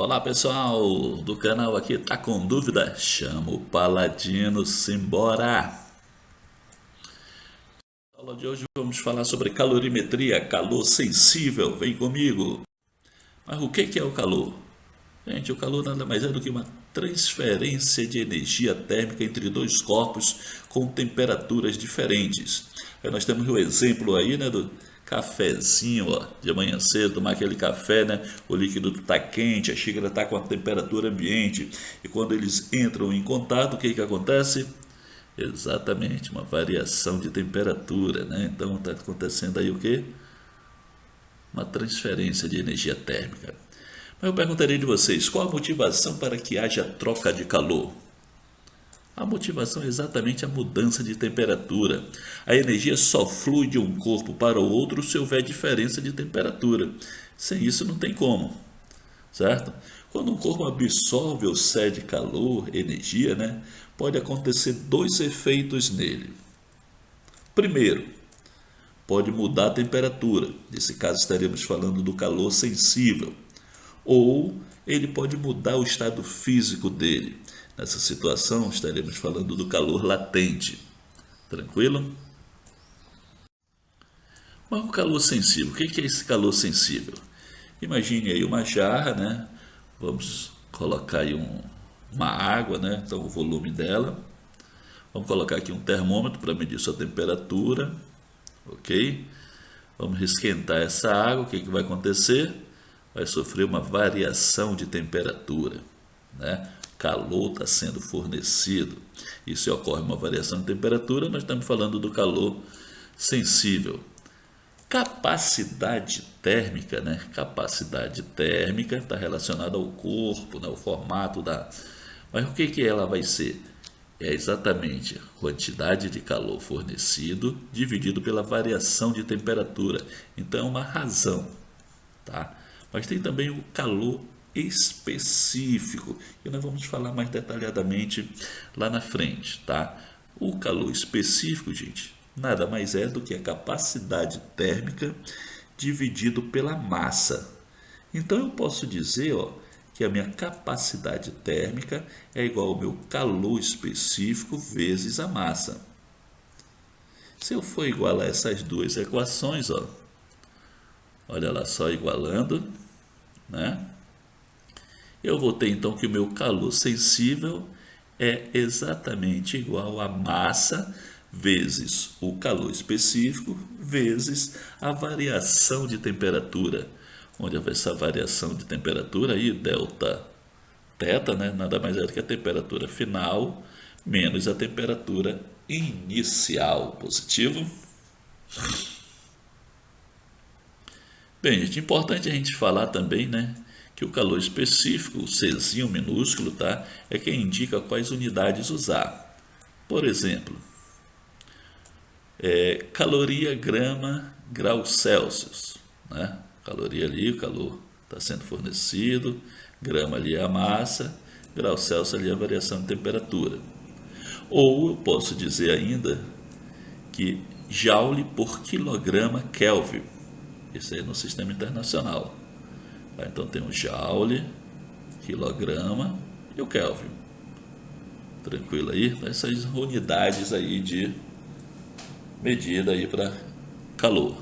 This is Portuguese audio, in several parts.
Olá pessoal do canal aqui, tá com dúvida? Chama o Paladino, simbora! Na aula de hoje vamos falar sobre calorimetria, calor sensível, vem comigo! Mas o que é o calor? Gente, o calor nada mais é do que uma transferência de energia térmica entre dois corpos com temperaturas diferentes. Aí nós temos o exemplo aí, né, do cafezinho, ó, de manhã cedo, tomar aquele café, né, o líquido está quente, a xícara está com a temperatura ambiente, e quando eles entram em contato, o que acontece? Exatamente, uma variação de temperatura, né? Então está acontecendo aí o quê? Uma transferência de energia térmica. Mas eu perguntaria de vocês, qual a motivação para que haja troca de calor? A motivação é exatamente a mudança de temperatura. A energia só flui de um corpo para o outro se houver diferença de temperatura. Sem isso não tem como, certo? Quando um corpo absorve ou cede calor, energia, né, pode acontecer dois efeitos nele. Primeiro, pode mudar a temperatura. Nesse caso estaremos falando do calor sensível. Ou ele pode mudar o estado físico dele. Nessa situação, estaremos falando do calor latente. Tranquilo? Mas o calor sensível, o que é esse calor sensível? Imagine aí uma jarra, né? Vamos colocar aí uma água, né? Então o volume dela. Vamos colocar aqui um termômetro para medir sua temperatura, ok? Vamos esquentar essa água, o que vai acontecer? Vai sofrer uma variação de temperatura, né? Calor está sendo fornecido. E se ocorre uma variação de temperatura, nós estamos falando do calor sensível. Capacidade térmica, né? Capacidade térmica está relacionada ao corpo, né? O formato da... Mas o que ela vai ser? É exatamente a quantidade de calor fornecido dividido pela variação de temperatura. Então é uma razão, tá? Mas tem também o calor específico, que nós vamos falar mais detalhadamente lá na frente, tá? O calor específico, gente, nada mais é do que a capacidade térmica dividido pela massa. Então eu posso dizer, ó, que a minha capacidade térmica é igual ao meu calor específico vezes a massa. Se eu for igualar essas duas equações, ó, olha lá só, igualando, né? Eu vou ter então que o meu calor sensível é exatamente igual a massa vezes o calor específico vezes a variação de temperatura. Onde essa variação de temperatura aí, delta θ, né? Nada mais é do que a temperatura final menos a temperatura inicial. Positivo? Bem, gente, importante a gente falar também, né, que o calor específico, o Czinho minúsculo, tá, é quem indica quais unidades usar. Por exemplo, caloria, grama, grau Celsius, né? Caloria ali, o calor está sendo fornecido, grama ali é a massa, grau Celsius ali é a variação de temperatura. Ou eu posso dizer ainda que joule por quilograma Kelvin. Isso aí no sistema internacional. Então tem o joule, quilograma e o Kelvin. Tranquilo aí? Essas unidades aí de medida aí para calor.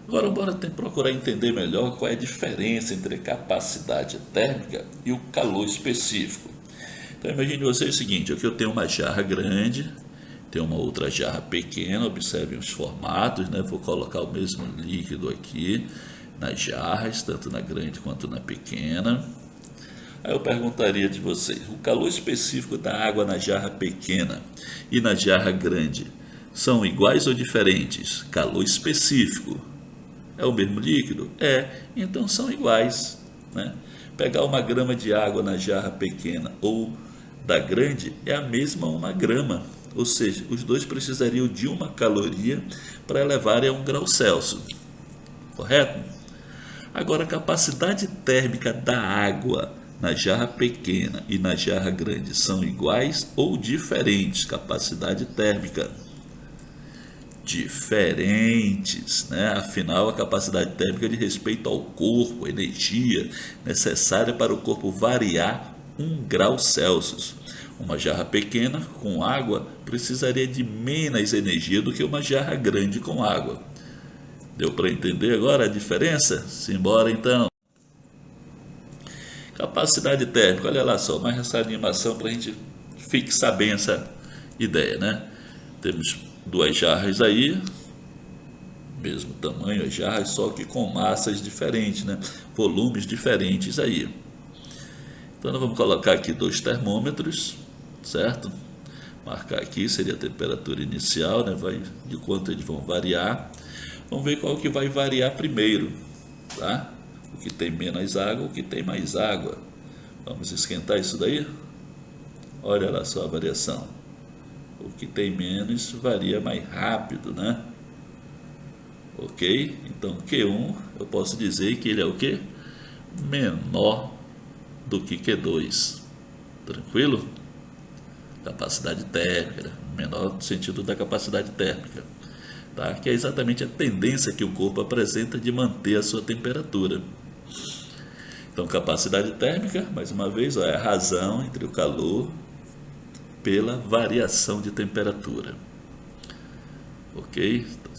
Agora bora procurar entender melhor qual é a diferença entre capacidade térmica e o calor específico. Então imagine você o seguinte, aqui eu tenho uma jarra grande, tem uma outra jarra pequena, observem os formatos, né? Vou colocar o mesmo líquido aqui nas jarras, tanto na grande quanto na pequena. Aí eu perguntaria de vocês, o calor específico da água na jarra pequena e na jarra grande são iguais ou diferentes? Calor específico é o mesmo líquido? Então são iguais, né? Pegar uma grama de água na jarra pequena ou da grande é a mesma uma grama. Ou seja, os dois precisariam de uma caloria para elevarem a 1 grau Celsius. Correto? Agora, a capacidade térmica da água na jarra pequena e na jarra grande são iguais ou diferentes? Capacidade térmica. diferentes, né? Afinal, a capacidade térmica diz respeito ao corpo, a energia necessária para o corpo variar 1 grau Celsius. Uma jarra pequena com água precisaria de menos energia do que uma jarra grande com água. Deu para entender agora a diferença? Simbora então. Capacidade térmica, olha lá só, mais essa animação para a gente fixar bem essa ideia, né? Temos 2 jarras aí, mesmo tamanho as jarras, só que com massas diferentes, né? Volumes diferentes aí. Então nós vamos colocar aqui 2 termômetros, certo? Marcar aqui seria a temperatura inicial, né? Vai de quanto eles vão variar. Vamos ver qual que vai variar primeiro, tá? O que tem menos água, o que tem mais água. Vamos esquentar isso daí? Olha lá só a variação. O que tem menos varia mais rápido, né? Ok? Então Q1 eu posso dizer que ele é o quê? Menor do que Q2. Tranquilo? Capacidade térmica, menor no sentido da capacidade térmica, tá? Que é exatamente a tendência que o corpo apresenta de manter a sua temperatura. Então, capacidade térmica, mais uma vez, é a razão entre o calor pela variação de temperatura. Ok? Então,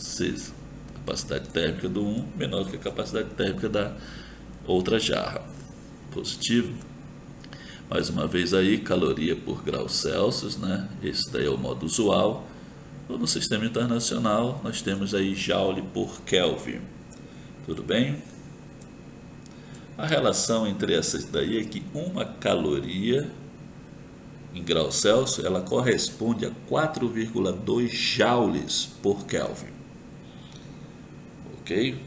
a capacidade térmica do 1 menor que a capacidade térmica da outra jarra. Positivo. Mais uma vez aí, caloria por grau Celsius, né? Esse daí é o modo usual. No sistema internacional, nós temos aí Joule por Kelvin. Tudo bem? A relação entre essas daí é que uma caloria em grau Celsius, ela corresponde a 4,2 joules por Kelvin. Ok?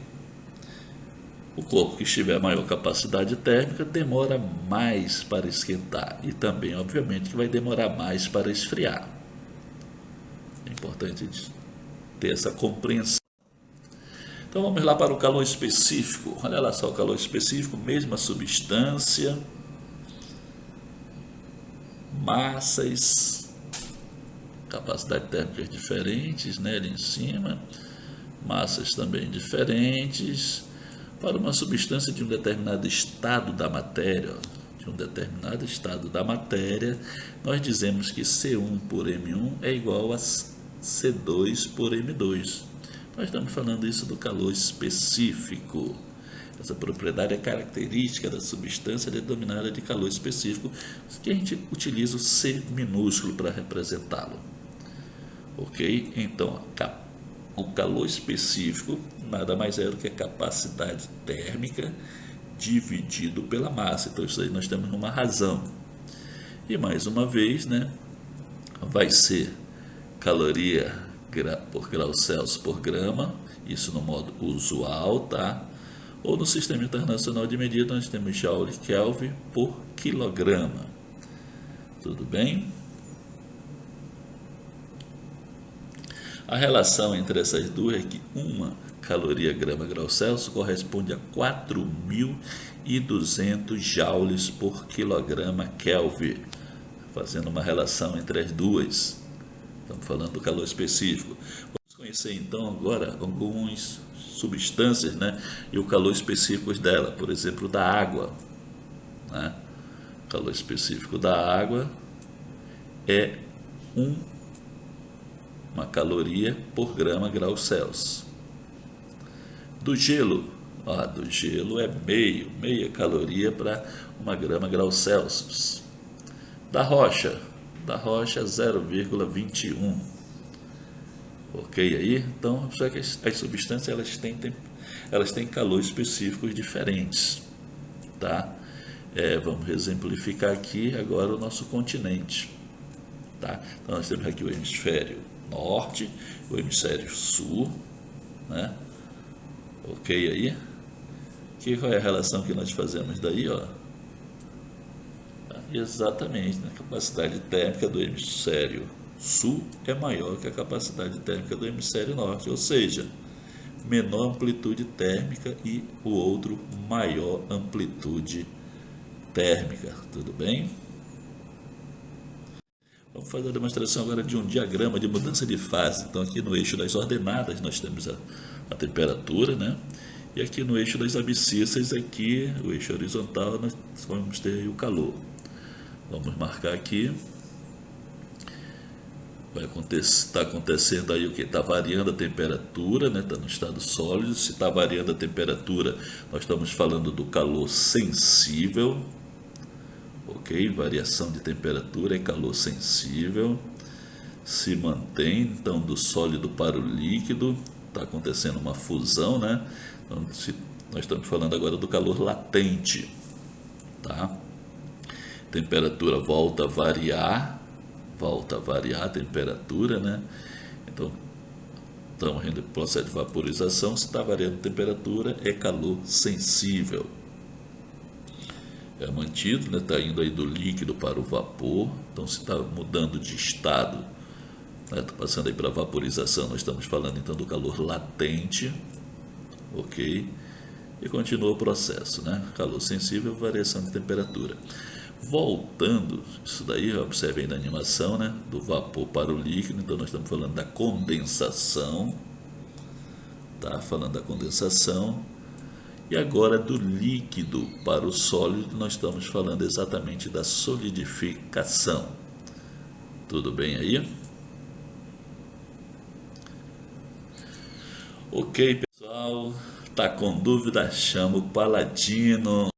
O corpo que estiver maior capacidade térmica demora mais para esquentar e também, obviamente, que vai demorar mais para esfriar. É importante ter essa compreensão. Então vamos lá para o calor específico. Olha lá só o calor específico, mesma substância, massas, capacidade térmicas diferentes, né, ali em cima, massas também diferentes, para uma substância de um determinado estado da matéria, nós dizemos que C1 por M1 é igual a C2 por M2. Nós estamos falando isso do calor específico. Essa propriedade é característica da substância denominada de calor específico, que a gente utiliza o C minúsculo para representá-lo. Ok? Então, o calor específico nada mais é do que a capacidade térmica dividido pela massa. Então, isso aí nós temos uma razão. E mais uma vez, né, vai ser caloria por grau Celsius por grama, isso no modo usual, tá? Ou no sistema internacional de medida, nós temos Joule Kelvin por quilograma. Tudo bem? A relação entre essas duas é que uma caloria grama grau Celsius corresponde a 4.200 joules por quilograma Kelvin, fazendo uma relação entre as duas. Estamos falando do calor específico. Vamos conhecer então agora algumas substâncias, né, e o calor específico dela, por exemplo, da água, né? O calor específico da água é uma caloria por grama grau Celsius. Do gelo, do gelo é meia caloria para 1 grama grau Celsius. Da rocha 0,21. Ok aí? Então, só que as substâncias elas têm calor específicos diferentes, tá? Vamos exemplificar aqui agora o nosso continente, tá? Então, nós temos aqui o hemisfério norte, o hemisfério sul, né? Ok aí? Qual é a relação que nós fazemos daí, ó? Exatamente, né? A capacidade térmica do hemisfério sul é maior que a capacidade térmica do hemisfério norte, ou seja, menor amplitude térmica e o outro maior amplitude térmica, tudo bem? Vamos fazer a demonstração agora de um diagrama de mudança de fase. Então aqui no eixo das ordenadas nós temos a temperatura, né? E aqui no eixo das abscissas, aqui, o eixo horizontal, nós vamos ter o calor. Vamos marcar aqui. Vai está acontecendo aí o que? Está variando a temperatura, né? Está no estado sólido. Se está variando a temperatura, nós estamos falando do calor sensível. Ok? Variação de temperatura é calor sensível. Se mantém, então, do sólido para o líquido. Está acontecendo uma fusão, né? Então, nós estamos falando agora do calor latente. Tá? Temperatura volta a variar a temperatura, né? Então, estamos indo para o processo de vaporização. Se está variando a temperatura, é calor sensível. É mantido, né? Está indo aí do líquido para o vapor. Então, se está mudando de estado, né? Está passando aí para a vaporização, nós estamos falando então do calor latente, ok? E continua o processo, né? Calor sensível, variação de temperatura. Voltando, isso daí, observe aí na animação, né? Do vapor para o líquido, então nós estamos falando da condensação, tá? Falando da condensação. E agora do líquido para o sólido, nós estamos falando exatamente da solidificação. Tudo bem aí? Ok, pessoal. Tá com dúvida? Chama o Paladino.